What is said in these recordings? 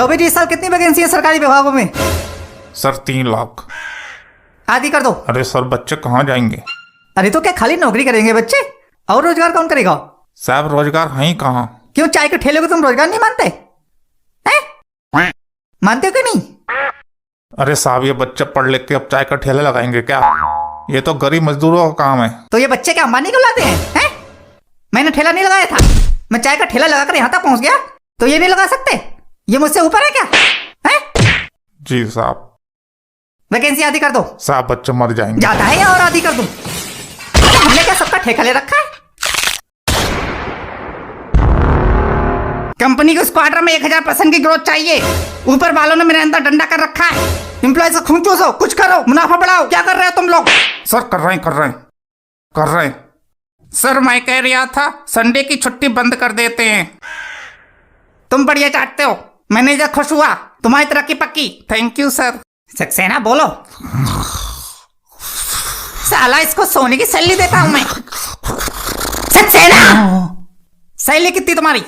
24-20 साल कितनी वैकेंसी है सरकारी विभागों में? सर 3 लाख। आधी कर दो। अरे सर बच्चे कहाँ जाएंगे? अरे तो क्या खाली नौकरी करेंगे बच्चे? और रोजगार कौन करेगा? साहब रोजगार है ही कहाँ? क्यों चाय के ठेले को तुम रोजगार नहीं मानते हैं? मानते हो कि नहीं? अरे साहब ये बच्चे पढ़ लिख के अब चाय का ठेला लगाएंगे क्या? ये तो गरीब मजदूरों का काम है। तो ये बच्चे क्या अंबानी को लाते हैं? मैंने ठेला नहीं लगाया था, मैं चाय का ठेला लगाकर यहाँ तक पहुंच गया, तो ये नहीं लगा सकते? ये मुझसे ऊपर है क्या? है? जी साहब। वैकेंसी आधी कर दो। साहब बच्चे मर जाएंगे। जाता है या और आधी कर दूं? हमने क्या सबका ठेका ले रखा है? कंपनी को क्वार्टर में 1000% की ग्रोथ चाहिए। ऊपर वालों ने मेरे अंदर डंडा कर रखा है। एम्प्लॉय से खून चूसो, कुछ करो, मुनाफा बढ़ाओ। क्या कर रहे हो तुम लोग? सर कर रहे हैं। सर मैं कह रहा था संडे की छुट्टी बंद कर देते हैं। तुम बढ़िया चाटते हो, मैनेजर खुश हुआ, तुम्हारी तरक्की पक्की। Thank you sir. सक्सेना बोलो। साला इसको सोने की सैलरी देता हूं मैं। सक्सेना सैलरी कितनी तुम्हारी?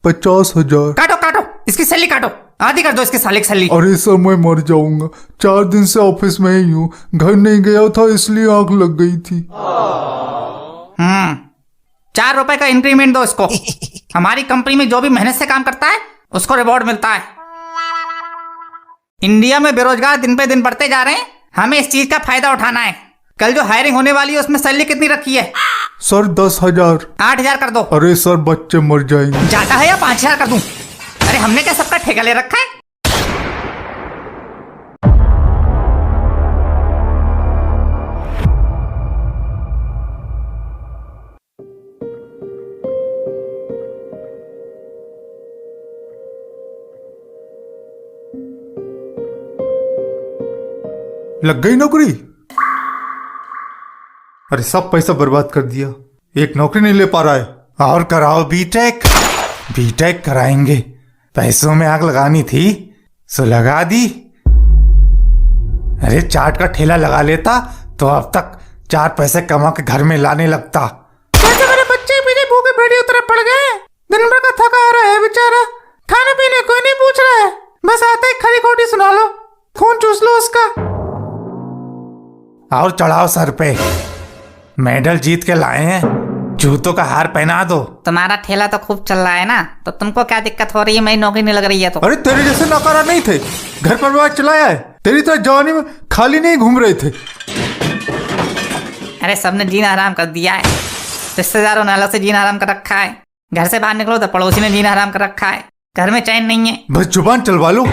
50,000। काटो काटो इसकी सैलरी काटो, आधी कर दो इसके साले की सैलरी। अरे सर मैं मर जाऊंगा, 4 दिन से ऑफिस में ही हूँ, घर नहीं गया था इसलिए आंख लग गई थी। 4 रुपए का इंक्रीमेंट दो इसको। हमारी कंपनी में जो भी मेहनत से काम करता है उसको रिवॉर्ड मिलता है। इंडिया में बेरोजगार दिन पे दिन बढ़ते जा रहे हैं, हमें इस चीज का फायदा उठाना है। कल जो हायरिंग होने वाली है उसमें सैलरी कितनी रखी है? सर 10,000। 8,000 कर दो। अरे सर बच्चे मर जाएंगे। ज्यादा है या 5,000 कर दूं? अरे हमने क्या सबका ठेका ले रखा है? लग गई नौकरी? अरे सब पैसा बर्बाद कर दिया, एक नौकरी नहीं ले पा रहा है। और कराओ बीटेक। बीटेक कराएंगे, पैसों में आग लगानी थी सो लगा दी। अरे चाट का ठेला लगा लेता तो अब तक 4 पैसे कमा के घर में लाने लगता। कैसे मेरे बच्चे पीछे भूखे भेड़ियों तरह पड़ गए? दिन भर का थका आ रहा है बेचारा, खाने पीने कोई नहीं पूछ रहा है, बस आते ही खरी खोटी सुना लो, खून चूस लो उसका। और चढ़ाओ सर पे, मेडल जीत के लाए हैं, जूतों का हार पहना दो। तुम्हारा ठेला तो खूब चल रहा है ना, तो तुमको क्या दिक्कत हो रही है? मेरी नौकरी नहीं लग रही है तो? अरे तेरे जैसे नौकरा नहीं थे, घर परिवार चलाया है, तेरी तरह जवानी में खाली नहीं घूम रहे थे। अरे सबने जीना हराम कर दिया है, रिश्तेदारों ने अलग से जीना हराम कर रखा है, घर से बाहर निकलो तो पड़ोसी ने जीना हराम कर रखा है, घर में चैन नहीं है। बस जुबान चलवा लो,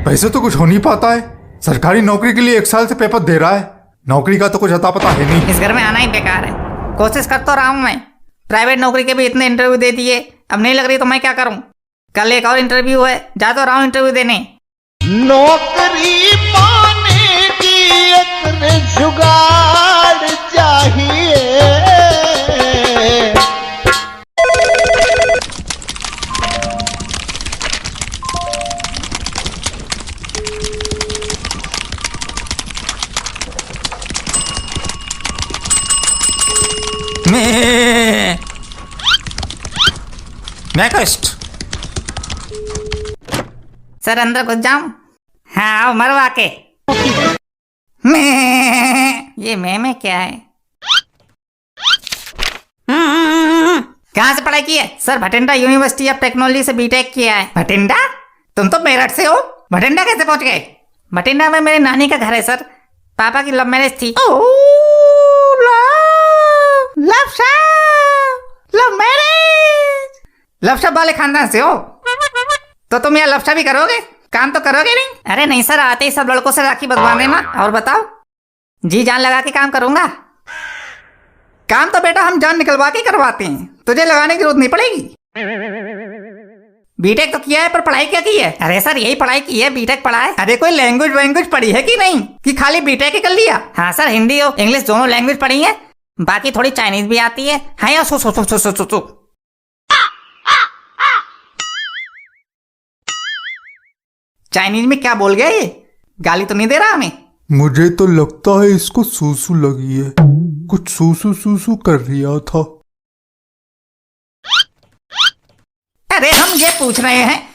वैसे तो कुछ हो नहीं पाता है। सरकारी नौकरी के लिए 1 साल से पेपर दे रहा है, नौकरी का तो कुछ अता पता है नहीं। इस घर में आना ही बेकार है। कोशिश कर तो रहा हूं मैं, प्राइवेट नौकरी के भी इतने इंटरव्यू दे दिए, अब नहीं लग रही तो मैं क्या करूं? कल एक और इंटरव्यू है, जा तो रहा हूं इंटरव्यू देने। नौकरी पाने की एक जुगाड़ चाहिए। नेक्स्ट। सर अंदर घुस जाऊं? हाँ आओ मरवा के। ये मैं क्या है? कहाँ से पढ़ाई की है? Sir Bathinda university of technology से बीटेक किया है। भटिंडा? तुम तो मेरठ से हो, भटिंडा कैसे पहुंच गए? भटिंडा में मेरी नानी का घर है सर, पापा की लव मैरिज थी। Love marriage? लवशा वाले खानदान से हो तो तुम यहाँ लवशा भी करोगे, काम तो करोगे नहीं? अरे नहीं सर, आते ही सब लड़कों से राखी बंधवा देना। और बताओ? जी जान लगा के काम करूंगा। काम तो बेटा हम जान निकलवा के करवाते हैं, तुझे लगाने की जरूरत नहीं पड़ेगी। बीटेक तो किया है पर पढ़ाई क्या की है? अरे सर यही पढ़ाई की है, बीटेक पढ़ा है। अरे कोई लैंग्वेज पढ़ी है कि नहीं, कि खाली बीटेक ही कर लिया? हाँ सर हिंदी और इंग्लिश दोनों लैंग्वेज पढ़ी है, बाकी थोड़ी चाइनीज भी आती है। हाँ या सो चाइनीज में क्या बोल गया ये? गाली तो नहीं दे रहा हमें? मुझे तो लगता है इसको सूसू लगी है, कुछ सूसू कर रिया था। अरे हम ये पूछ रहे हैं